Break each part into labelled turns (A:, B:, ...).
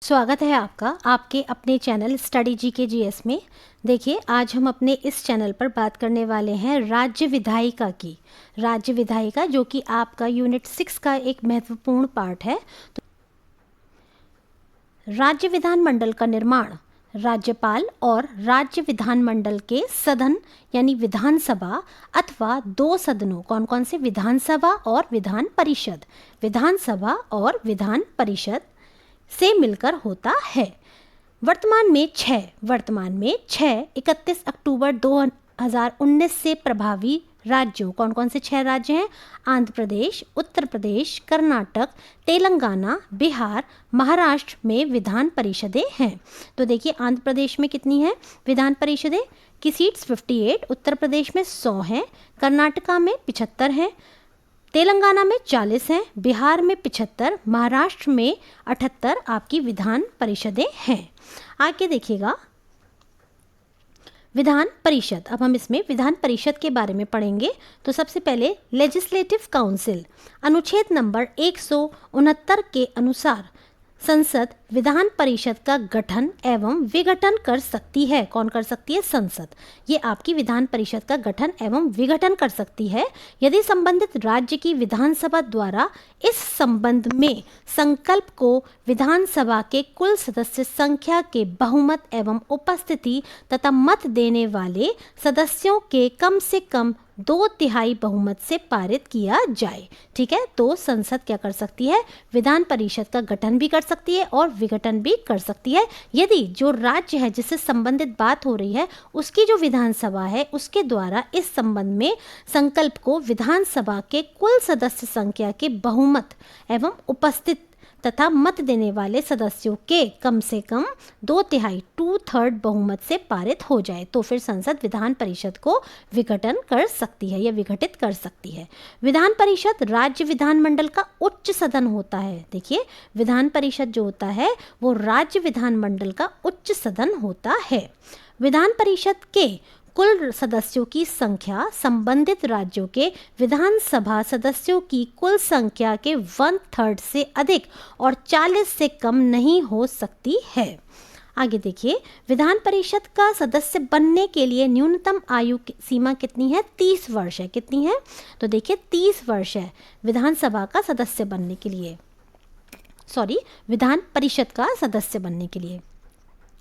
A: स्वागत है आपका आपके अपने चैनल स्टडी जी के जीएस में। देखिए, आज हम अपने इस चैनल पर बात करने वाले हैं राज्य विधायिका की। राज्य विधायिका जो कि आपका यूनिट 6 का एक महत्वपूर्ण पार्ट है। तो राज्य विधानमंडल का निर्माण राज्यपाल और राज्य विधानमंडल के सदन यानी विधानसभा अथवा दो सदनों, कौन कौन से, विधानसभा और विधान परिषद, विधानसभा और विधान परिषद से मिलकर होता है। वर्तमान में 31 अक्टूबर 2019 से प्रभावी राज्यों, कौन कौन से 6 राज्य हैं? आंध्र प्रदेश, उत्तर प्रदेश, कर्नाटक, तेलंगाना, बिहार, महाराष्ट्र में विधान परिषदें हैं। तो देखिए, आंध्र प्रदेश में कितनी है विधान परिषदें की सीट्स? 58, उत्तर प्रदेश में 100 हैं, कर्नाटका में 75 हैं, तेलंगाना में 40 हैं, बिहार में 75, महाराष्ट्र में 78 आपकी विधान परिषदें हैं। आगे देखिएगा विधान परिषद। अब हम इसमें विधान परिषद के बारे में पढ़ेंगे। तो सबसे पहले लेजिस्लेटिव काउंसिल अनुच्छेद नंबर 169 के अनुसार संसद विधान परिषद का गठन एवं विघटन कर सकती है। कौन कर सकती है? संसद। ये आपकी विधान परिषद का गठन एवं विघटन कर सकती है यदि संबंधित राज्य की विधानसभा द्वारा इस संबंध में संकल्प को विधानसभा के कुल सदस्य संख्या के बहुमत एवं उपस्थिति तथा मत देने वाले सदस्यों के कम से कम 2/3 बहुमत से पारित किया जाए। ठीक है, तो संसद क्या कर सकती है? विधान परिषद का गठन भी कर सकती है और विघटन भी कर सकती है यदि जो राज्य है जिससे संबंधित बात हो रही है उसकी जो विधानसभा है उसके द्वारा इस संबंध में संकल्प को विधानसभा के कुल सदस्य संख्या के बहुमत एवं उपस्थित तथा मत देने वाले सदस्यों के कम से कम 2/3 2/3 बहुमत से पारित हो जाए, तो फिर संसद विधान परिषद को विघटन कर सकती है या विघटित कर सकती है। विधान परिषद राज्य विधानमंडल का उच्च सदन होता है। देखिए, विधान परिषद जो होता है वो राज्य विधानमंडल का उच्च सदन होता है। विधान परिषद के कुल सदस्यों की संख्या संबंधित राज्यों के विधानसभा सदस्यों की कुल संख्या के 1/3 से अधिक और 40 से कम नहीं हो सकती है। आगे देखिए, विधान परिषद का सदस्य बनने के लिए न्यूनतम आयु सीमा कितनी है? 30 वर्ष है। कितनी है? तो देखिए 30 वर्ष है विधानसभा का सदस्य बनने के लिए, विधान परिषद का सदस्य बनने के लिए।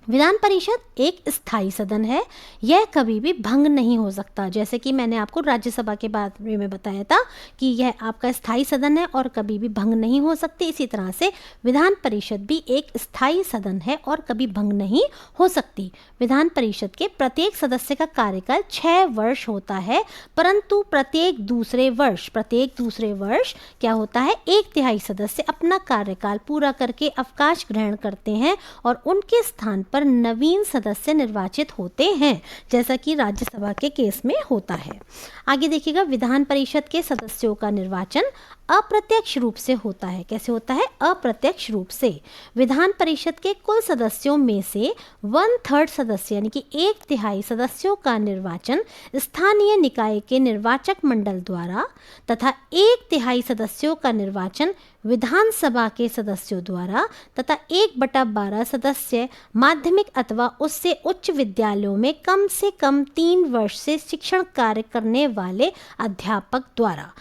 A: विधान परिषद एक स्थायी सदन है, यह कभी भी भंग नहीं हो सकता। जैसे कि मैंने आपको राज्यसभा के बारे में बताया था कि यह आपका स्थायी सदन है और कभी भी भंग नहीं हो सकती, इसी तरह से विधान परिषद भी एक स्थायी सदन है और कभी भंग नहीं हो सकती। विधान परिषद के प्रत्येक सदस्य का कार्यकाल 6 वर्ष होता है, परंतु प्रत्येक दूसरे वर्ष क्या होता है? 1/3 सदस्य अपना कार्यकाल पूरा करके अवकाश ग्रहण करते हैं और उनके स्थान पर नवीन सदस्य निर्वाचित होते हैं, जैसा कि राज्यसभा के केस में होता है। आगे देखिएगा, विधान परिषद के सदस्यों का निर्वाचन अप्रत्यक्ष रूप से होता है। कैसे होता है? अप्रत्यक्ष रूप से। विधान परिषद के कुल सदस्यों में से 1/3 सदस्य यानी कि 1/3 सदस्यों का निर्वाचन स्थानीय निकाय के निर्वाचक मंडल द्वारा तथा 1/3 सदस्यों का निर्वाचन विधानसभा के सदस्यों द्वारा तथा 1/12 सदस्य माध्यमिक अथवा उससे उच्च विद्यालयों में कम से कम 3 वर्ष से शिक्षण कार्य करने वाले अध्यापक द्वारा।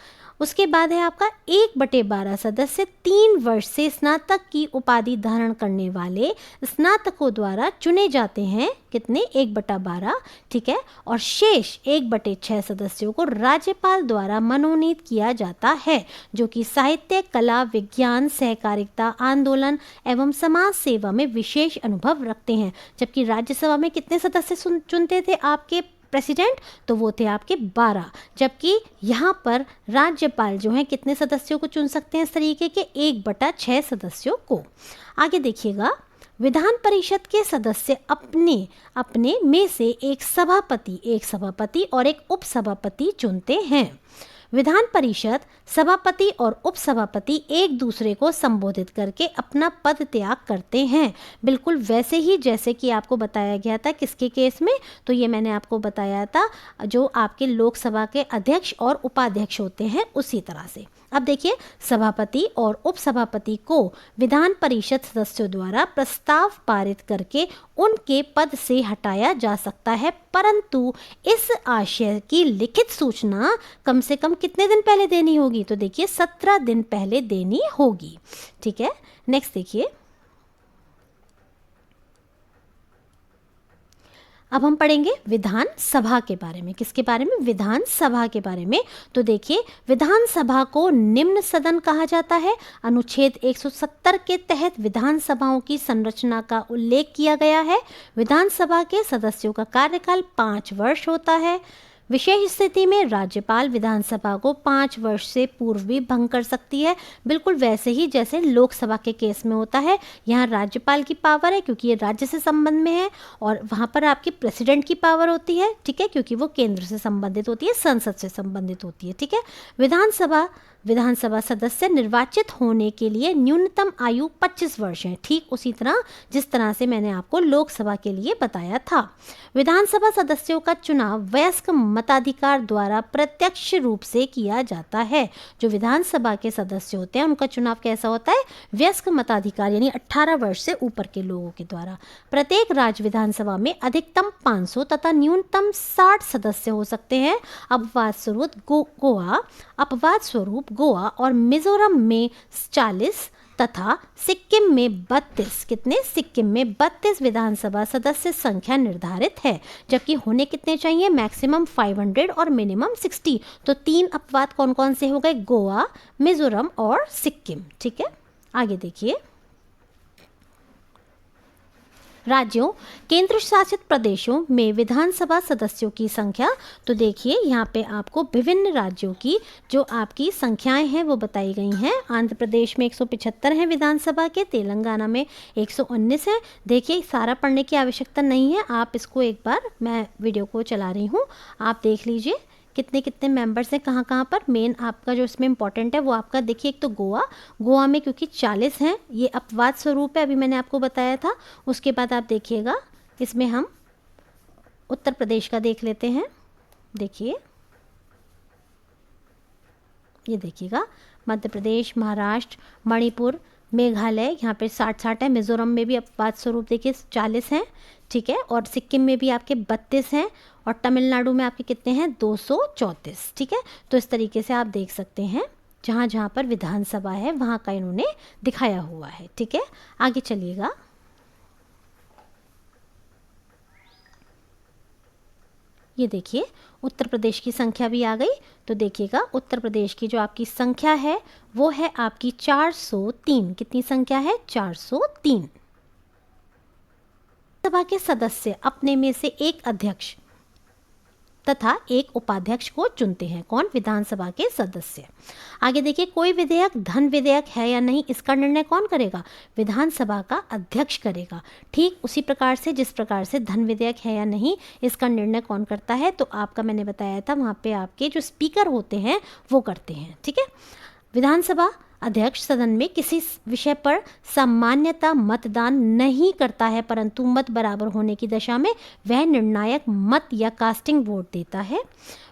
A: उसके बाद है आपका 1/12 सदस्य 3 वर्ष से स्नातक की उपाधि धारण करने वाले स्नातकों द्वारा चुने जाते हैं। कितने? 1/12। ठीक है, और शेष 1/6 सदस्यों को राज्यपाल द्वारा मनोनीत किया जाता है, जो कि साहित्य, कला, विज्ञान, सहकारिता, आंदोलन एवं समाज सेवा में विशेष अनुभव रखते हैं। जबकि राज्यसभा में कितने सदस्य चुनते थे आपके प्रेसिडेंट? तो वो थे आपके 12। जबकि यहाँ पर राज्यपाल जो हैं कितने सदस्यों को चुन सकते हैं? इस तरीके के 1/6 सदस्यों को। आगे देखिएगा, विधान परिषद के सदस्य अपने अपने में से एक सभापति और एक उपसभापति चुनते हैं। विधान परिषद सभापति और उपसभापति एक दूसरे को संबोधित करके अपना पद त्याग करते हैं, बिल्कुल वैसे ही जैसे कि आपको बताया गया था किसके केस में? तो ये मैंने आपको बताया था जो आपके लोकसभा के अध्यक्ष और उपाध्यक्ष होते हैं, उसी तरह से। अब देखिए, सभापति और उपसभापति को विधान परिषद सदस्यों द्वारा प्रस्ताव पारित करके उनके पद से हटाया जा सकता है, परंतु इस आशय की लिखित सूचना कम से कम कितने दिन पहले देनी होगी? तो देखिए 17 दिन पहले देनी होगी। ठीक है, नेक्स्ट देखिए, अब हम पढ़ेंगे विधान सभा के बारे में। किसके बारे में? विधान सभा के बारे में। तो देखिए, विधान सभा को निम्न सदन कहा जाता है। अनुच्छेद 170 के तहत विधान सभाओं की संरचना का उल्लेख किया गया है। विधानसभा के सदस्यों का कार्यकाल 5 वर्ष होता है। विशेष स्थिति में राज्यपाल विधानसभा को 5 वर्ष से पूर्व भी भंग कर सकती है, बिल्कुल वैसे ही जैसे लोकसभा के केस में होता है। यहाँ राज्यपाल की पावर है क्योंकि ये राज्य से संबंध में है, और वहाँ पर आपकी प्रेसिडेंट की पावर होती है, ठीक है, क्योंकि वो केंद्र से संबंधित होती है, संसद से संबंधित होती है। ठीक है, विधानसभा सदस्य निर्वाचित होने के लिए न्यूनतम आयु 25 वर्ष है, ठीक उसी तरह जिस तरह से मैंने आपको लोकसभा के लिए बताया था। विधानसभा सदस्यों का चुनाव वयस्क मताधिकार द्वारा प्रत्यक्ष रूप से किया जाता है। जो विधानसभा के सदस्य होते हैं उनका चुनाव कैसा होता है? वयस्क मताधिकार यानी 18 वर्ष से ऊपर के लोगों के द्वारा। प्रत्येक राज्य विधानसभा में अधिकतम 500 तथा न्यूनतम 60 सदस्य हो सकते हैं। अपवाद स्वरूप गोवा और मिजोरम में 40 तथा सिक्किम में 32, कितने? सिक्किम में 32 विधानसभा सदस्य संख्या निर्धारित है, जबकि होने कितने चाहिए? मैक्सिमम 500 और मिनिमम 60। तो 3 अपवाद कौन कौन से हो गए? गोवा, मिजोरम और सिक्किम। ठीक है, आगे देखिए, राज्यों केंद्र शासित प्रदेशों में विधानसभा सदस्यों की संख्या। तो देखिए, यहाँ पे आपको विभिन्न राज्यों की जो आपकी संख्याएं हैं वो बताई गई हैं। आंध्र प्रदेश में 175 हैं विधानसभा के, तेलंगाना में 119 हैं। देखिए, सारा पढ़ने की आवश्यकता नहीं है, आप इसको एक बार, मैं वीडियो को चला रही हूँ, आप देख लीजिए कितने कितने मेंबर्स हैं कहाँ कहाँ पर। मेन आपका जो इसमें इंपॉर्टेंट है वो आपका देखिए, एक तो गोवा में क्योंकि 40 हैं, ये अपवाद स्वरूप है, अभी मैंने आपको बताया था। उसके बाद आप देखिएगा, इसमें हम उत्तर प्रदेश का देख लेते हैं। देखिए, ये देखिएगा, मध्य प्रदेश, महाराष्ट्र, मणिपुर, मेघालय, यहाँ पे 60 है। मिजोरम में भी अपवाद स्वरूप देखिए 40 हैं, ठीक है, और सिक्किम में भी आपके 32 हैं, और तमिलनाडु में आपके कितने हैं? 234। ठीक है, तो इस तरीके से आप देख सकते हैं जहाँ जहाँ पर विधानसभा है वहाँ का इन्होंने दिखाया हुआ है। ठीक है, आगे चलिएगा, ये देखिए उत्तर प्रदेश की संख्या भी आ गई। तो देखिएगा, उत्तर प्रदेश की जो आपकी संख्या है वो है आपकी 403। कितनी संख्या है? 403। सभा के सदस्य अपने में से एक अध्यक्ष तथा एक उपाध्यक्ष को चुनते हैं। कौन? विधानसभा के सदस्य। आगे देखिए, कोई विधेयक धन विधेयक है या नहीं, इसका निर्णय कौन करेगा? विधानसभा का अध्यक्ष करेगा। ठीक उसी प्रकार से जिस प्रकार से धन विधेयक है या नहीं, इसका निर्णय कौन करता है? तो आपका मैंने बताया था, वहाँ पे आपके जो स्पीकर होते हैं वो करते हैं। ठीक है, विधानसभा अध्यक्ष सदन में किसी विषय पर सामान्यतः मतदान नहीं करता है, परंतु मत बराबर होने की दशा में वह निर्णायक मत या कास्टिंग वोट देता है।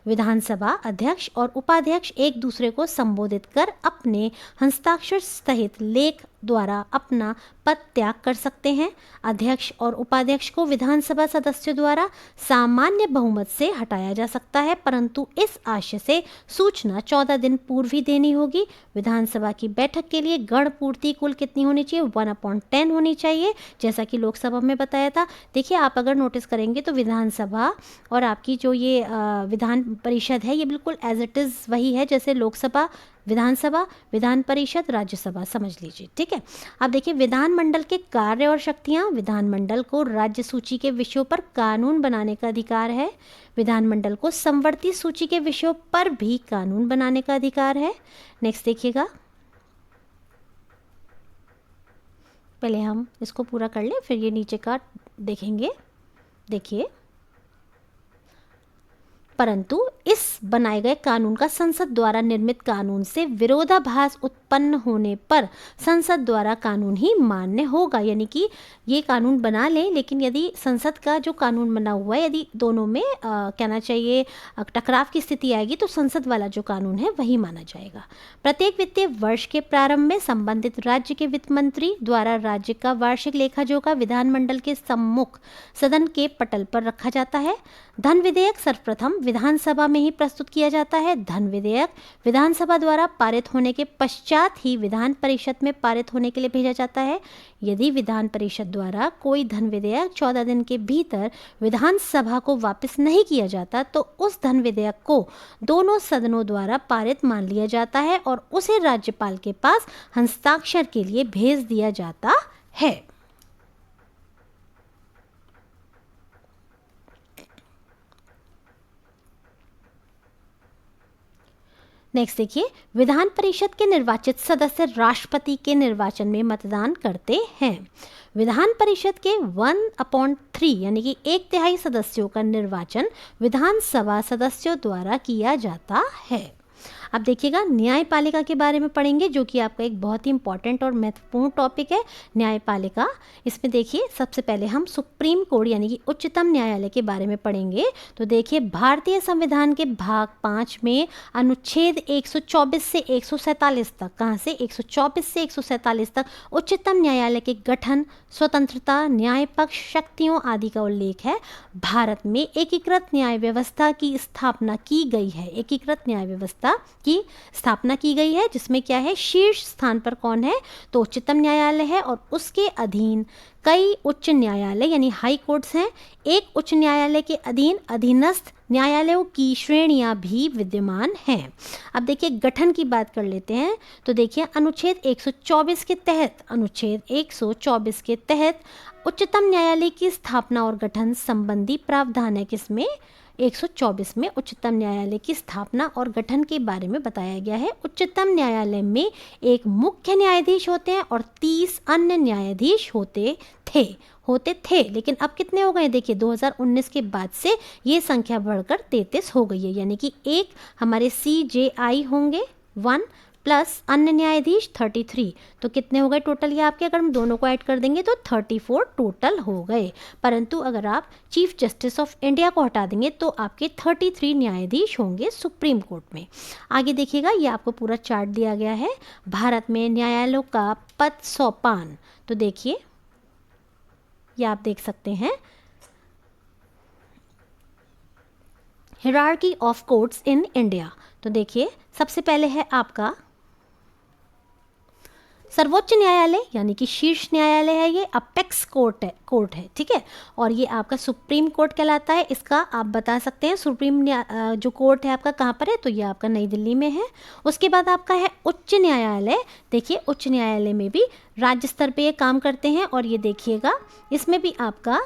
A: विधानसभा अध्यक्ष और उपाध्यक्ष एक दूसरे को संबोधित कर अपने हस्ताक्षर सहित लेख द्वारा अपना पद त्याग कर सकते हैं। अध्यक्ष और उपाध्यक्ष को विधानसभा सदस्यों द्वारा सामान्य बहुमत से हटाया जा सकता है, परंतु इस आशय से सूचना 14 दिन पूर्व ही देनी होगी। विधानसभा की बैठक के लिए गण पूर्ति कुल कितनी होनी चाहिए? 1/10 होनी चाहिए, जैसा कि लोकसभा में बताया था। देखिए, आप अगर नोटिस करेंगे तो विधानसभा और आपकी जो ये विधान परिषद है, ये बिल्कुल एज इट इज़ वही है जैसे लोकसभा, विधानसभा, विधान परिषद, राज्यसभा, समझ लीजिए। ठीक है, अब देखिए, विधानमंडल के कार्य और शक्तियां। विधानमंडल को राज्य सूची के विषयों पर कानून बनाने का अधिकार है। विधानमंडल को समवर्ती सूची के विषयों पर भी कानून बनाने का अधिकार है। नेक्स्ट देखिएगा, पहले हम इसको पूरा कर लें, फिर ये नीचे का देखेंगे। देखिए, परंतु इस बनाए गए कानून का संसद द्वारा निर्मित कानून से विरोधाभास उत्पन्न होने पर संसद द्वारा कानून ही मान्य होगा। यानी कि ये कानून बना लें, लेकिन यदि संसद का जो कानून बना हुआ है यदि दोनों में कहना चाहिए टकराव की स्थिति आएगी तो संसद वाला जो कानून है वही माना जाएगा। प्रत्येक वित्तीय वर्ष के प्रारंभ में संबंधित राज्य के वित्त मंत्री द्वारा राज्य का वार्षिक लेखा जोखा विधानमंडल के सम्मुख सदन के पटल पर रखा जाता है। धन विधेयक सर्वप्रथम विधानसभा में ही प्रस्तुत किया जाता है। धन विधेयक विधानसभा द्वारा पारित होने के पश्चात ही विधान परिषद में पारित होने के लिए भेजा जाता है। यदि विधान परिषद द्वारा कोई धन विधेयक 14 दिन के भीतर विधानसभा को वापस नहीं किया जाता तो उस धन विधेयक को दोनों सदनों द्वारा पारित मान लिया जाता है और उसे राज्यपाल के पास हस्ताक्षर के लिए भेज दिया जाता है। नेक्स्ट देखिए, विधान परिषद के निर्वाचित सदस्य राष्ट्रपति के निर्वाचन में मतदान करते हैं। विधान परिषद के 1/3 यानी कि 1/3 सदस्यों का निर्वाचन विधानसभा सदस्यों द्वारा किया जाता है। अब देखिएगा, न्यायपालिका के बारे में पढ़ेंगे जो कि आपका एक बहुत ही इंपॉर्टेंट और महत्वपूर्ण टॉपिक है। न्यायपालिका, इसमें देखिए सबसे पहले हम सुप्रीम कोर्ट यानी कि उच्चतम न्यायालय के बारे में पढ़ेंगे। तो देखिए, भारतीय संविधान के भाग 5 में अनुच्छेद 124 से 147 तक, कहाँ से 124 से 147 तक उच्चतम न्यायालय के गठन, स्वतंत्रता, न्याय पक्ष, शक्तियों आदि का उल्लेख है। भारत में एकीकृत न्याय व्यवस्था की स्थापना की गई है। एकीकृत न्याय व्यवस्था की स्थापना की गई है जिसमें क्या है, शीर्ष स्थान पर कौन है तो उच्चतम न्यायालय है और उसके अधीन कई उच्च न्यायालय यानी हाई कोर्ट्स हैं। एक उच्च न्यायालय के अधीन अधीनस्थ न्यायालयों की श्रेणियां भी विद्यमान हैं। अब देखिए, गठन की बात कर लेते हैं। तो देखिए, अनुच्छेद 124 के तहत, अनुच्छेद 124 के तहत उच्चतम न्यायालय की स्थापना और गठन संबंधी प्रावधान है। किसमें? 124 में उच्चतम न्यायालय की स्थापना और गठन के बारे में बताया गया है। उच्चतम न्यायालय में एक मुख्य न्यायाधीश होते हैं और 30 अन्य न्यायाधीश होते थे, लेकिन अब कितने हो गए? देखिए, 2019 के बाद से ये संख्या बढ़कर 33 हो गई है। यानी कि एक हमारे CJI होंगे 1 प्लस अन्य न्यायाधीश 33, तो कितने हो गए टोटल? ये आपके अगर हम दोनों को ऐड कर देंगे तो 34 टोटल हो गए। परंतु अगर आप चीफ जस्टिस ऑफ इंडिया को हटा देंगे तो आपके 33 न्यायाधीश होंगे सुप्रीम कोर्ट में। आगे देखिएगा, ये आपको पूरा चार्ट दिया गया है भारत में न्यायालयों का पद सोपान। तो देखिए, ये आप देख सकते हैं, hierarchy of courts in India. तो देखिए, सबसे पहले है आपका सर्वोच्च न्यायालय यानी कि शीर्ष न्यायालय है, ये अपेक्स कोर्ट है, ठीक है। और ये आपका सुप्रीम कोर्ट कहलाता है। इसका आप बता सकते हैं सुप्रीम जो कोर्ट है आपका कहाँ पर है, तो ये आपका नई दिल्ली में है। उसके बाद आपका है उच्च न्यायालय। देखिए, उच्च न्यायालय में भी राज्य स्तर पे ये काम करते हैं और ये देखिएगा, इसमें भी आपका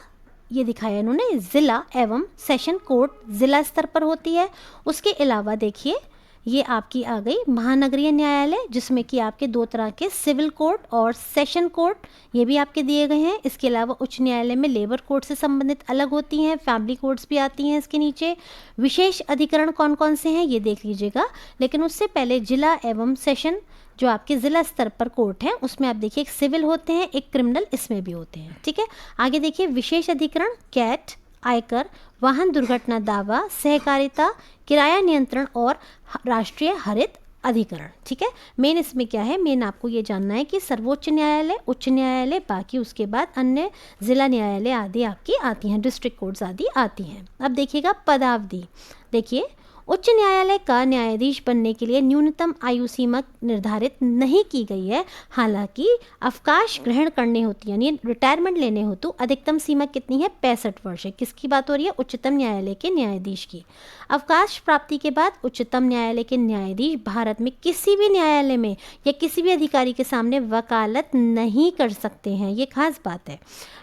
A: ये दिखाया इन्होंने, जिला एवं सेशन कोर्ट जिला स्तर पर होती है। उसके अलावा देखिए, ये आपकी आ गई महानगरीय न्यायालय जिसमें कि आपके 2 तरह के सिविल कोर्ट और सेशन कोर्ट ये भी आपके दिए गए हैं। इसके अलावा उच्च न्यायालय में लेबर कोर्ट से संबंधित अलग होती हैं, फैमिली कोर्ट्स भी आती हैं इसके नीचे। विशेष अधिकरण कौन कौन से हैं ये देख लीजिएगा, लेकिन उससे पहले जिला एवं सेशन जो आपके ज़िला स्तर पर कोर्ट हैं उसमें आप देखिए एक सिविल होते हैं, एक क्रिमिनल इसमें भी होते हैं, ठीक है। आगे देखिए, विशेष अधिकरण कैट, आयकर, वाहन दुर्घटना दावा, सहकारिता, किराया नियंत्रण और राष्ट्रीय हरित अधिकरण, ठीक है। मेन इसमें क्या है, मेन आपको ये जानना है कि सर्वोच्च न्यायालय, उच्च न्यायालय, बाकी उसके बाद अन्य जिला न्यायालय आदि आपकी आती हैं, डिस्ट्रिक्ट कोर्ट्स आदि आती हैं। अब देखिएगा पदावधि। देखिए, उच्च न्यायालय का न्यायाधीश बनने के लिए न्यूनतम आयु सीमा निर्धारित नहीं की गई है। हालांकि अवकाश ग्रहण करने होती है, यानी रिटायरमेंट लेने हो तो अधिकतम सीमा कितनी है? 65 वर्ष है। किसकी बात हो रही है? उच्चतम न्यायालय के न्यायाधीश की। अवकाश प्राप्ति के बाद उच्चतम न्यायालय के न्यायाधीश भारत में किसी भी न्यायालय में या किसी भी अधिकारी के सामने वकालत नहीं कर सकते हैं, ये खास बात है।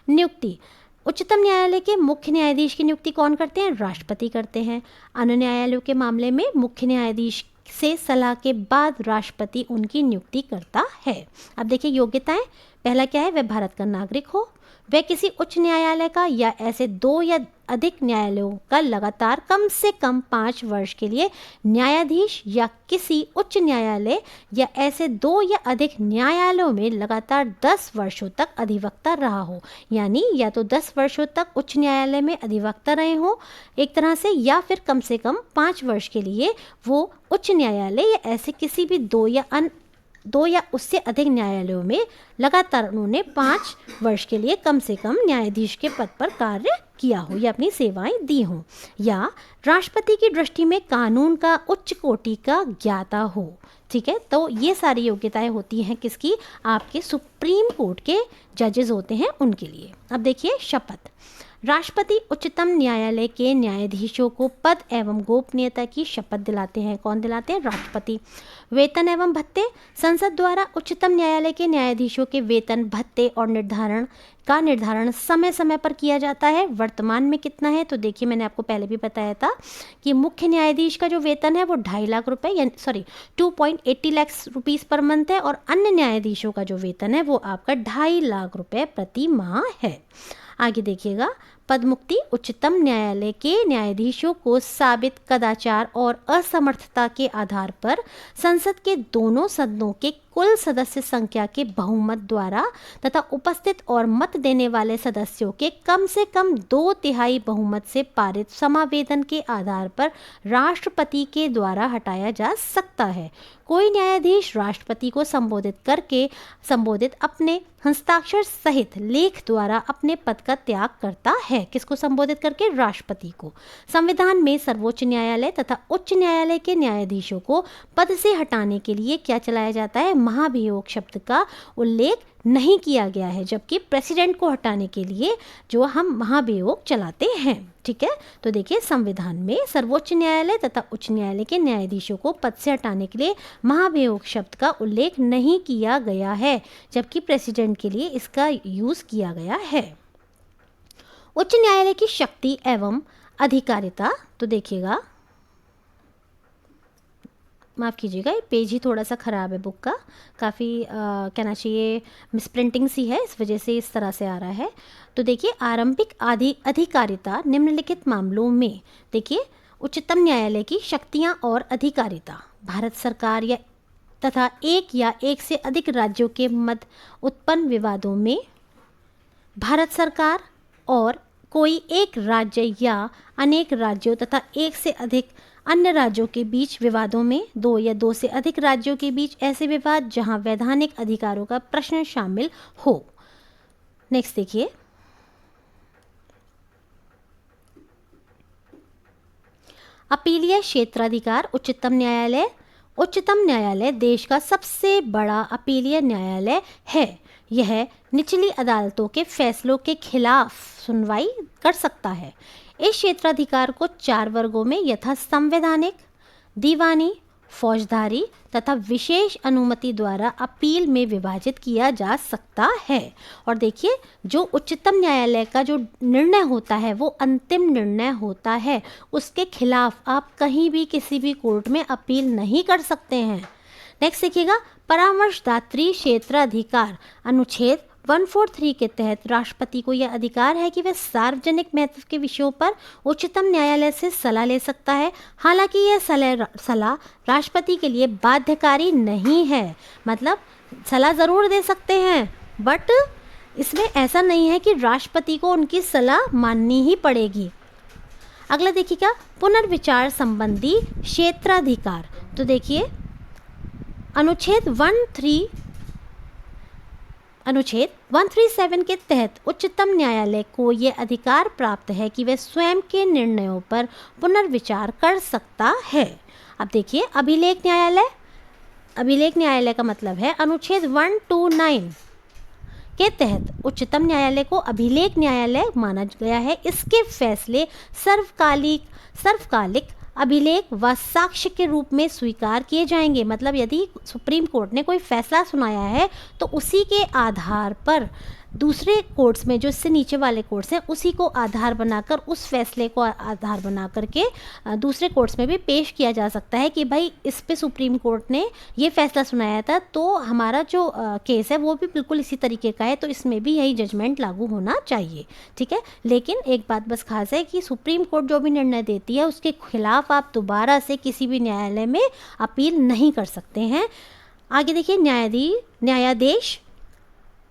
A: नियुक्ति, उच्चतम न्यायालय के मुख्य न्यायाधीश की नियुक्ति कौन करते हैं? राष्ट्रपति करते हैं। अन्य न्यायालयों के मामले में मुख्य न्यायाधीश से सलाह के बाद राष्ट्रपति उनकी नियुक्ति करता है। अब देखिए योग्यताएं, पहला क्या है, वह भारत का नागरिक हो, वह किसी उच्च न्यायालय का या ऐसे 2 या अधिक न्यायालयों का लगातार कम से कम 5 वर्ष के लिए न्यायाधीश या किसी उच्च न्यायालय या ऐसे 2 या अधिक न्यायालयों में लगातार 10 वर्षों तक अधिवक्ता रहा हो। यानी या तो 10 वर्षों तक उच्च न्यायालय में अधिवक्ता रहे हो एक तरह से, या फिर कम से कम 5 वर्ष के लिए वो उच्च न्यायालय या ऐसे किसी भी 2 या उससे अधिक न्यायालयों में लगातार उन्होंने 5 वर्ष के लिए कम से कम न्यायाधीश के पद पर कार्य किया हो या अपनी सेवाएं दी हों, या राष्ट्रपति की दृष्टि में कानून का उच्च कोटि का ज्ञाता हो। ठीक है, तो ये सारी योग्यताएं होती हैं किसकी, आपके सुप्रीम कोर्ट के जजेस होते हैं उनके लिए। अब देखिए शपथ। राष्ट्रपति उच्चतम न्यायालय के न्यायाधीशों को पद एवं गोपनीयता की शपथ दिलाते हैं। कौन दिलाते हैं, राष्ट्रपति। वेतन एवं भत्ते। संसद द्वारा उच्चतम न्यायालय के न्यायाधीशों के वेतन भत्ते और निर्धारण समय समय पर किया जाता है। वर्तमान में कितना है, तो देखिए मैंने आपको पहले भी बताया था कि मुख्य न्यायाधीश का जो वेतन है वो 2.5 लाख रुपए यानी 2.80 लाख रुपीज़ पर मंथ है, और अन्य न्यायाधीशों का जो वेतन है वो आपका 2.5 लाख रुपए प्रति माह है। आगे देखिएगा, पद मुक्ति। उच्चतम न्यायालय के न्यायाधीशों को साबित कदाचार और असमर्थता के आधार पर संसद के दोनों सदनों के कुल सदस्य संख्या के बहुमत द्वारा तथा उपस्थित और मत देने वाले सदस्यों के कम से कम 2/3 बहुमत से पारित समावेदन के आधार पर राष्ट्रपति के द्वारा हटाया जा सकता है। कोई न्यायाधीश राष्ट्रपति को संबोधित अपने हस्ताक्षर सहित लेख द्वारा अपने पद का त्याग करता है। किसको संबोधित करके, राष्ट्रपति को। संविधान में सर्वोच्च न्यायालय तथा उच्च न्यायालय के न्यायाधीशों को पद से हटाने के लिए क्या चलाया जाता है, महाभियोग शब्द का उल्लेख नहीं किया गया है, जबकि प्रेसिडेंट को हटाने के लिए जो हम महाभियोग चलाते हैं। ठीक है, तो देखिए संविधान में सर्वोच्च न्यायालय तथा उच्च न्यायालय के न्यायाधीशों को पद से हटाने के लिए महाभियोग शब्द का उल्लेख नहीं किया गया है, जबकि प्रेसिडेंट के लिए इसका यूज़ किया गया है। उच्च न्यायालय की शक्ति एवं अधिकारिता, तो देखिएगा, माफ़ कीजिएगा ये पेज ही थोड़ा सा ख़राब है बुक का, काफ़ी कहना चाहिए मिसप्रिंटिंग सी है, इस वजह से इस तरह से आ रहा है। तो देखिए आरंभिक अधिकारिता निम्नलिखित मामलों में, देखिए उच्चतम न्यायालय की शक्तियां और अधिकारिता भारत सरकार या तथा एक या एक से अधिक राज्यों के मध्य उत्पन्न विवादों में भारत सरकार और कोई एक राज्य या अनेक राज्यों तथा एक से अधिक अन्य राज्यों के बीच विवादों में, 2 या 2 से अधिक राज्यों के बीच ऐसे विवाद जहां वैधानिक अधिकारों का प्रश्न शामिल हो। नेक्स्ट देखिए, अपीलीय क्षेत्राधिकार। उच्चतम न्यायालय देश का सबसे बड़ा अपीलीय न्यायालय है। यह निचली अदालतों के फैसलों के खिलाफ सुनवाई कर सकता है। इस क्षेत्राधिकार को 4 वर्गों में यथा संवैधानिक, दीवानी, फौजदारी तथा विशेष अनुमति द्वारा अपील में विभाजित किया जा सकता है। और देखिए जो उच्चतम न्यायालय का जो निर्णय होता है वो अंतिम निर्णय होता है, उसके खिलाफ आप कहीं भी किसी भी कोर्ट में अपील नहीं कर सकते हैं। नेक्स्ट देखिएगा, परामर्शदात्री क्षेत्राधिकार। अनुच्छेद 143 के तहत राष्ट्रपति को यह अधिकार है कि वह सार्वजनिक महत्व के विषयों पर उच्चतम न्यायालय से सलाह ले सकता है। हालांकि यह सलाह राष्ट्रपति के लिए बाध्यकारी नहीं है, मतलब सलाह ज़रूर दे सकते हैं बट इसमें ऐसा नहीं है कि राष्ट्रपति को उनकी सलाह माननी ही पड़ेगी। अगला देखिएगा, पुनर्विचार संबंधी क्षेत्राधिकार। तो देखिए अनुच्छेद 137 के तहत उच्चतम न्यायालय को यह अधिकार प्राप्त है कि वह स्वयं के निर्णयों पर पुनर्विचार कर सकता है। अब देखिए अभिलेख न्यायालय का मतलब है अनुच्छेद 129 के तहत उच्चतम न्यायालय को अभिलेख न्यायालय माना गया है। इसके फैसले सर्वकालिक अभिलेख व साक्ष्य के रूप में स्वीकार किए जाएंगे। मतलब यदि सुप्रीम कोर्ट ने कोई फैसला सुनाया है तो उसी के आधार पर दूसरे कोर्ट्स में जो इससे नीचे वाले कोर्ट्स हैं उसी को आधार बनाकर, उस फैसले को आधार बना करके दूसरे कोर्ट्स में भी पेश किया जा सकता है कि भाई इस पे सुप्रीम कोर्ट ने ये फैसला सुनाया था, तो हमारा जो केस है वो भी बिल्कुल इसी तरीके का है, तो इसमें भी यही जजमेंट लागू होना चाहिए। ठीक है, लेकिन एक बात बस खास है कि सुप्रीम कोर्ट जो भी निर्णय देती है उसके खिलाफ आप दोबारा से किसी भी न्यायालय में अपील नहीं कर सकते हैं। आगे देखिए, न्यायाधीश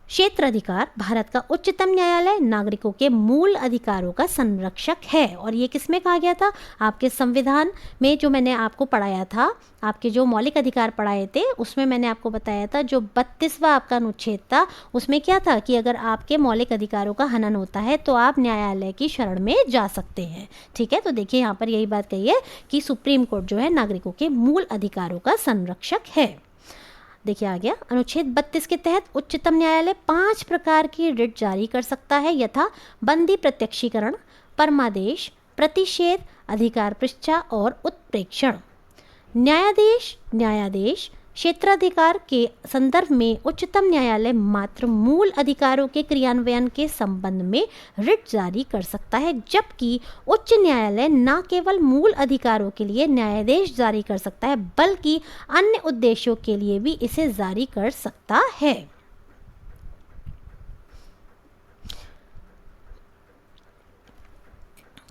A: क्षेत्र अधिकार भारत का उच्चतम न्यायालय नागरिकों के मूल अधिकारों का संरक्षक है। और ये किसमें कहा गया था? आपके संविधान में, जो मैंने आपको पढ़ाया था, आपके जो मौलिक अधिकार पढ़ाए थे उसमें मैंने आपको बताया था, जो 32वां आपका अनुच्छेद था उसमें क्या था कि अगर आपके मौलिक अधिकारों का हनन होता है तो आप न्यायालय की शरण में जा सकते हैं। ठीक है, तो देखिए यहाँ पर यही बात कही है कि सुप्रीम कोर्ट जो है नागरिकों के मूल अधिकारों का संरक्षक है। देखिए आ गया, अनुच्छेद 32 के तहत उच्चतम न्यायालय 5 प्रकार की रिट जारी कर सकता है, यथा बंदी प्रत्यक्षीकरण, परमादेश, प्रतिषेध, अधिकार पृच्छा और उत्प्रेक्षण। न्यायाधीश क्षेत्राधिकार के संदर्भ में उच्चतम न्यायालय मात्र मूल अधिकारों के क्रियान्वयन के संबंध में रिट जारी कर सकता है, जबकि उच्च न्यायालय न केवल मूल अधिकारों के लिए न्यायादेश जारी कर सकता है बल्कि अन्य उद्देश्यों के लिए भी इसे जारी कर सकता है।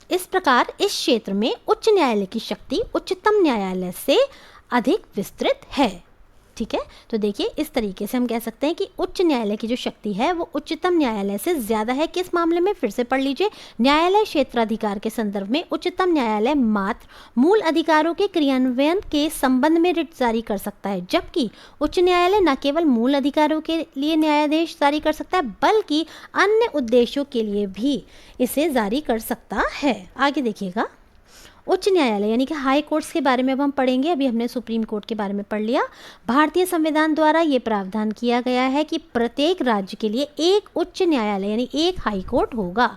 A: इस प्रकार इस क्षेत्र में उच्च न्यायालय की शक्ति उच्चतम न्यायालय से अधिक विस्तृत है। ठीक है, तो देखिए इस तरीके से हम कह सकते हैं कि उच्च न्यायालय की जो शक्ति है वो उच्चतम न्यायालय से ज़्यादा है। किस मामले में? फिर से पढ़ लीजिए, न्यायालय क्षेत्राधिकार के संदर्भ में उच्चतम न्यायालय मात्र मूल अधिकारों के क्रियान्वयन के संबंध में रिट जारी कर सकता है, जबकि उच्च न्यायालय न केवल मूल अधिकारों के लिए न्यायादेश जारी कर सकता है बल्कि अन्य उद्देश्यों के लिए भी इसे जारी कर सकता है। आगे देखिएगा, उच्च न्यायालय यानी कि हाई कोर्ट्स के बारे में अब हम पढ़ेंगे। अभी हमने सुप्रीम कोर्ट के बारे में पढ़ लिया। भारतीय संविधान द्वारा ये प्रावधान किया गया है कि प्रत्येक राज्य के लिए एक उच्च न्यायालय यानी एक हाई कोर्ट होगा।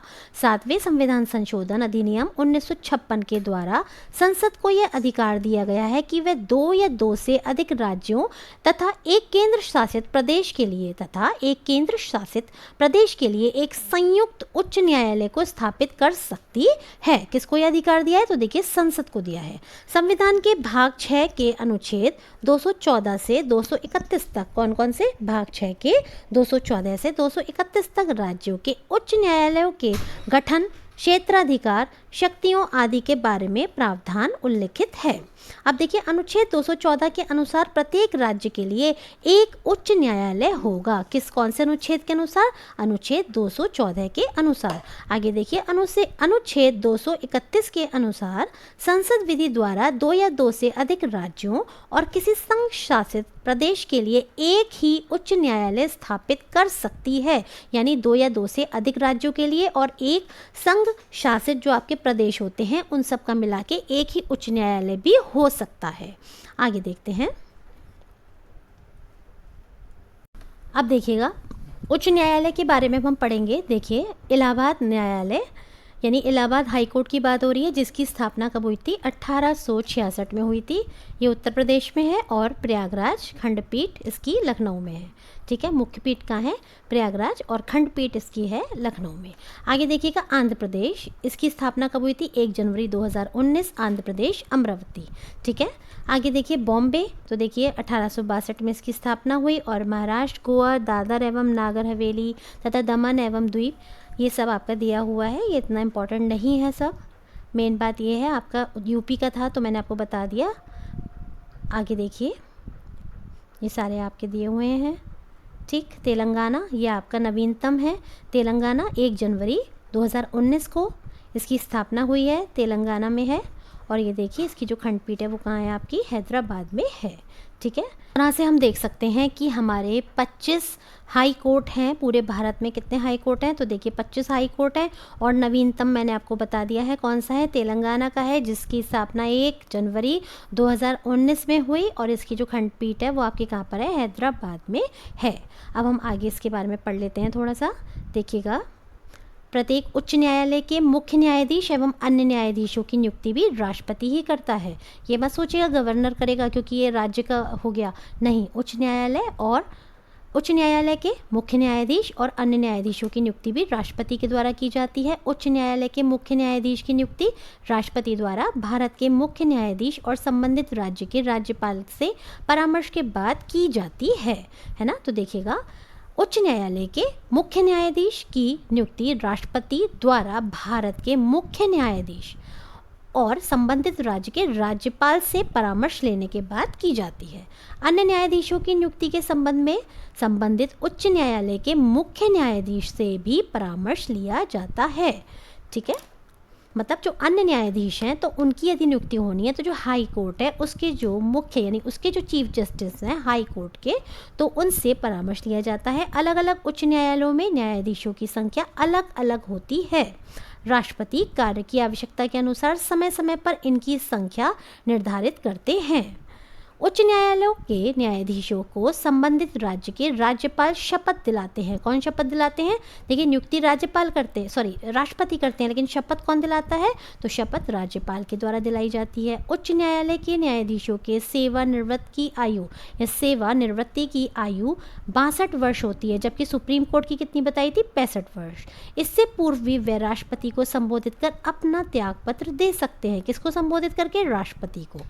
A: 7वें संविधान संशोधन अधिनियम 1956 के द्वारा संसद को यह अधिकार दिया गया है कि वह 2 या 2 से अधिक राज्यों तथा एक केंद्र शासित प्रदेश के लिए एक संयुक्त उच्च न्यायालय को स्थापित कर सकती है। किसको यह अधिकार दिया है? तो देखिए संसद को दिया है। संविधान के भाग 6 के अनुच्छेद 214 से 231 तक, कौन कौन से? भाग 6 के 214 से 231 तक राज्यों के उच्च न्यायालयों के गठन, क्षेत्राधिकार, शक्तियों आदि के बारे में प्रावधान उल्लिखित है। अब देखिए, अनुच्छेद 214 के अनुसार प्रत्येक राज्य के लिए एक उच्च न्यायालय होगा। कौन से अनुच्छेद के अनुसार? अनुच्छेद 214 के अनुसार। आगे देखिए, अनुच्छेद 231 के अनुसार संसद विधि द्वारा 2 या 2 से अधिक राज्यों और किसी संघ शासित प्रदेश के लिए एक ही उच्च न्यायालय स्थापित कर सकती है, यानी 2 या 2 से अधिक राज्यों के लिए और एक संघ शासित जो आपके प्रदेश होते हैं उन सब का मिला के एक ही उच्च न्यायालय भी हो सकता है। आगे देखते हैं। अब देखिएगा, उच्च न्यायालय के बारे में हम पढ़ेंगे। देखिए, इलाहाबाद न्यायालय यानी इलाहाबाद हाई कोर्ट की बात हो रही है, जिसकी स्थापना कब हुई थी? 1866 में हुई थी। ये उत्तर प्रदेश में है और प्रयागराज खंडपीठ इसकी लखनऊ में है। ठीक है, मुख्य पीठ कहाँ है? प्रयागराज, और खंडपीठ इसकी है लखनऊ में। आगे देखिएगा, आंध्र प्रदेश, इसकी स्थापना कब हुई थी? 1 जनवरी 2019, आंध्र प्रदेश अमरावती। ठीक है, आगे देखिए बॉम्बे, तो देखिए 1862 में इसकी स्थापना हुई। और महाराष्ट्र, गोवा, दादर एवं नागर हवेली तथा दमन एवं द्वीप, ये सब आपका दिया हुआ है। ये इतना इम्पोर्टेंट नहीं है सब, मेन बात ये है, आपका यूपी का था तो मैंने आपको बता दिया। आगे देखिए, ये सारे आपके दिए हुए हैं। ठीक, तेलंगाना, ये आपका नवीनतम है। तेलंगाना 1 जनवरी 2019 को इसकी स्थापना हुई है, तेलंगाना में है। और ये देखिए, इसकी जो खंडपीठ है वो कहाँ है? आपकी हैदराबाद में है। ठीक है, तरह से हम देख सकते हैं कि हमारे 25 हाई कोर्ट हैं पूरे भारत में। कितने हाई कोर्ट हैं? तो देखिए 25 हाई कोर्ट हैं। और नवीनतम मैंने आपको बता दिया है कौन सा है, तेलंगाना का है, जिसकी स्थापना 1 जनवरी 2019 में हुई। और इसकी जो खंडपीठ है वो आपके कहाँ पर है? हैदराबाद में है। अब हम आगे इसके बारे में पढ़ लेते हैं थोड़ा सा। देखिएगा, प्रत्येक उच्च न्यायालय के मुख्य न्यायाधीश एवं अन्य न्यायाधीशों की नियुक्ति भी राष्ट्रपति ही करता है। ये मत सोचिएगा गवर्नर करेगा क्योंकि ये राज्य का हो गया, नहीं, उच्च न्यायालय और उच्च न्यायालय के मुख्य न्यायाधीश और अन्य न्यायाधीशों की नियुक्ति भी राष्ट्रपति के द्वारा की जाती है। उच्च न्यायालय के मुख्य न्यायाधीश की नियुक्ति राष्ट्रपति द्वारा भारत के मुख्य न्यायाधीश और संबंधित राज्य के राज्यपाल से परामर्श के बाद की जाती है ना। तो देखिएगा, उच्च न्यायालय के मुख्य न्यायाधीश की नियुक्ति राष्ट्रपति द्वारा भारत के मुख्य न्यायाधीश और संबंधित राज्य के राज्यपाल से परामर्श लेने के बाद की जाती है। अन्य न्यायाधीशों की नियुक्ति के संबंध में संबंधित उच्च न्यायालय के मुख्य न्यायाधीश से भी परामर्श लिया जाता है। ठीक है, मतलब जो अन्य न्यायाधीश हैं तो उनकी यदि नियुक्ति होनी है तो जो हाई कोर्ट है उसके जो मुख्य यानी उसके जो चीफ जस्टिस हैं हाई कोर्ट के, तो उनसे परामर्श लिया जाता है। अलग अलग उच्च न्यायालयों में न्यायाधीशों की संख्या अलग अलग होती है। राष्ट्रपति कार्य की आवश्यकता के अनुसार समय समय पर इनकी संख्या निर्धारित करते हैं। उच्च न्यायालयों के न्यायाधीशों को संबंधित राज्य के राज्यपाल शपथ दिलाते हैं। कौन शपथ दिलाते हैं? देखिए, नियुक्ति राज्यपाल करते हैं, राष्ट्रपति करते हैं, लेकिन शपथ कौन दिलाता है? तो शपथ राज्यपाल के द्वारा दिलाई जाती है। उच्च न्यायालय के न्यायाधीशों के सेवानिवृत्ति की आयु या सेवानिवृत्ति की आयु 62 वर्ष होती है, जबकि सुप्रीम कोर्ट की कितनी बताई थी? 65 वर्ष। इससे पूर्व भी वे राष्ट्रपति को संबोधित कर अपना त्यागपत्र दे सकते हैं। किसको संबोधित करके? राष्ट्रपति को।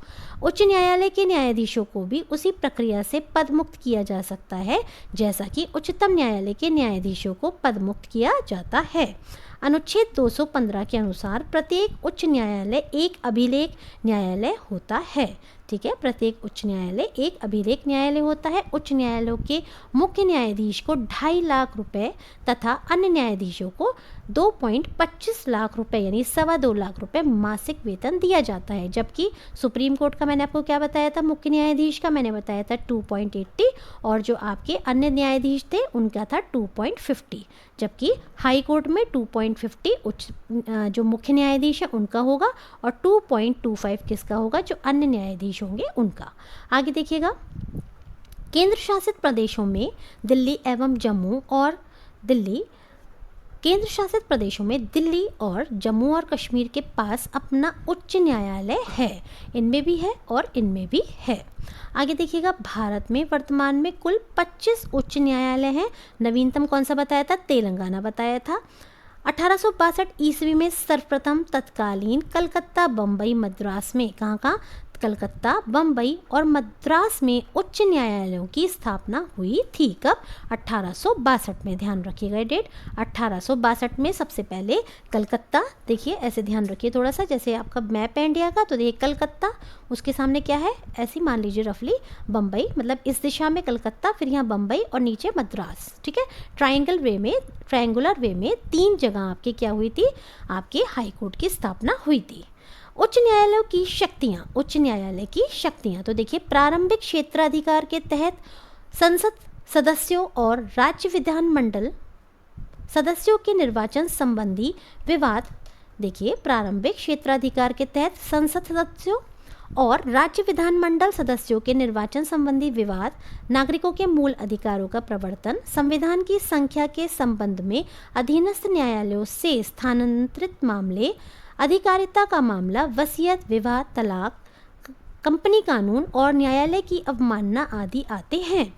A: उच्च न्यायालय के न्यायाधीशों को भी उसी प्रक्रिया से पदमुक्त किया जा सकता है जैसा कि उच्चतम न्यायालय के न्यायाधीशों को पदमुक्त किया जाता है। अनुच्छेद 215 के अनुसार प्रत्येक उच्च न्यायालय एक अभिलेख न्यायालय होता है। ठीक है, प्रत्येक उच्च न्यायालय एक अभिलेख न्यायालय होता है। उच्च न्यायालयों के मुख्य न्यायाधीश को 2.5 लाख रुपए तथा अन्य न्यायाधीशों को 2.25 लाख रुपए यानी 2.25 लाख रुपए मासिक वेतन दिया जाता है। जबकि सुप्रीम कोर्ट का मैंने आपको क्या बताया था? मुख्य न्यायाधीश का मैंने बताया था 2.80 और जो आपके अन्य न्यायाधीश थे उनका था 2.50। जबकि हाई कोर्ट में 2.50 उच्च जो मुख्य न्यायाधीश है उनका होगा और 2.25 किसका होगा? जो अन्य न्यायाधीश होंगे उनका। आगे देखिएगा, केंद्र शासित प्रदेशों में दिल्ली एवं जम्मू और केंद्र शासित प्रदेशों में दिल्ली और जम्मू और कश्मीर के पास अपना उच्च न्यायालय है। इनमें भी है और इनमें भी है। आगे देखिएगा, भारत में वर्तमान में कुल 25 उच्च न्यायालय हैं। नवीनतम कौन सा बताया था? तेलंगाना बताया था। 1862 ईस्वी में सर्वप्रथम तत्कालीन कलकत्ता, बम्बई, मद्रास में कहाँ कलकत्ता, बम्बई और मद्रास में उच्च न्यायालयों की स्थापना हुई थी। कब? 1862 में। ध्यान रखिएगा डेट, 1862 में सबसे पहले कलकत्ता, देखिए ऐसे ध्यान रखिए थोड़ा सा, जैसे आपका मैप है इंडिया का, तो देखिए कलकत्ता, उसके सामने क्या है ऐसी मान लीजिए रफली बम्बई, मतलब इस दिशा में कलकत्ता, फिर यहाँ बम्बई और नीचे मद्रास। ठीक है, ट्रायंगुलर वे में 3 जगह आपके क्या हुई थी? आपके हाई कोर्ट की स्थापना हुई थी। उच्च न्यायालय की शक्तियाँ, तो देखिए प्रारंभिक क्षेत्राधिकार के तहत संसद सदस्यों और राज्य विधानमंडल सदस्यों के निर्वाचन संबंधी विवाद, देखिए प्रारंभिक क्षेत्राधिकार के तहत संसद सदस्यों और राज्य विधानमंडल सदस्यों के निर्वाचन संबंधी विवाद, नागरिकों के मूल अधिकारों का प्रवर्तन, संविधान की संख्या के संबंध में अधीनस्थ न्यायालयों से स्थानांतरित मामले, अधिकारिता का मामला, वसीयत, विवाह, तलाक, कंपनी कानून और न्यायालय की अवमानना आदि आते हैं।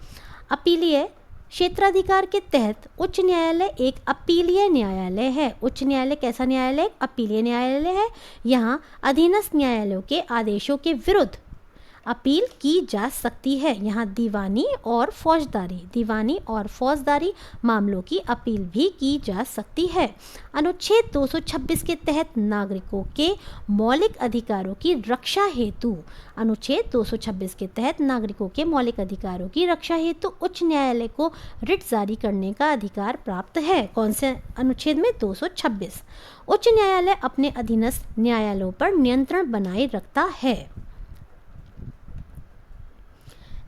A: अपीलीय क्षेत्राधिकार के तहत उच्च न्यायालय एक अपीलीय न्यायालय है। उच्च न्यायालय कैसा न्यायालय? अपीलीय न्यायालय है। यहाँ अधीनस्थ न्यायालयों के आदेशों के विरुद्ध अपील की जा सकती है। यहाँ दीवानी और फौजदारी मामलों की अपील भी की जा सकती है। अनुच्छेद 226 के तहत नागरिकों के मौलिक अधिकारों की रक्षा हेतु उच्च न्यायालय को रिट जारी करने का अधिकार प्राप्त है। कौन से अनुच्छेद में? 226। उच्च न्यायालय अपने अधीनस्थ न्यायालयों पर नियंत्रण बनाए रखता है।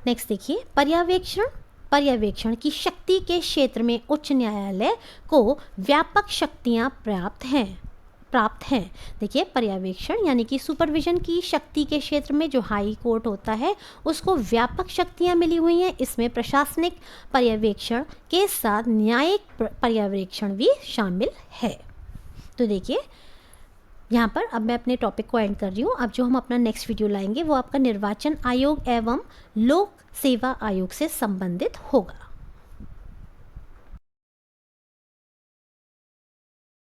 A: नेक्स्ट देखिए, पर्यवेक्षण की शक्ति के क्षेत्र में उच्च न्यायालय को व्यापक शक्तियां प्राप्त हैं। देखिए पर्यवेक्षण यानी कि सुपरविजन की शक्ति के क्षेत्र में जो हाई कोर्ट होता है उसको व्यापक शक्तियां मिली हुई हैं। इसमें प्रशासनिक पर्यवेक्षण के साथ न्यायिक पर्यवेक्षण भी शामिल है। तो देखिए यहाँ पर अब मैं अपने टॉपिक को एंड कर रही हूँ। अब जो हम अपना नेक्स्ट वीडियो लाएंगे वो आपका निर्वाचन आयोग एवं लोक सेवा आयोग से संबंधित होगा।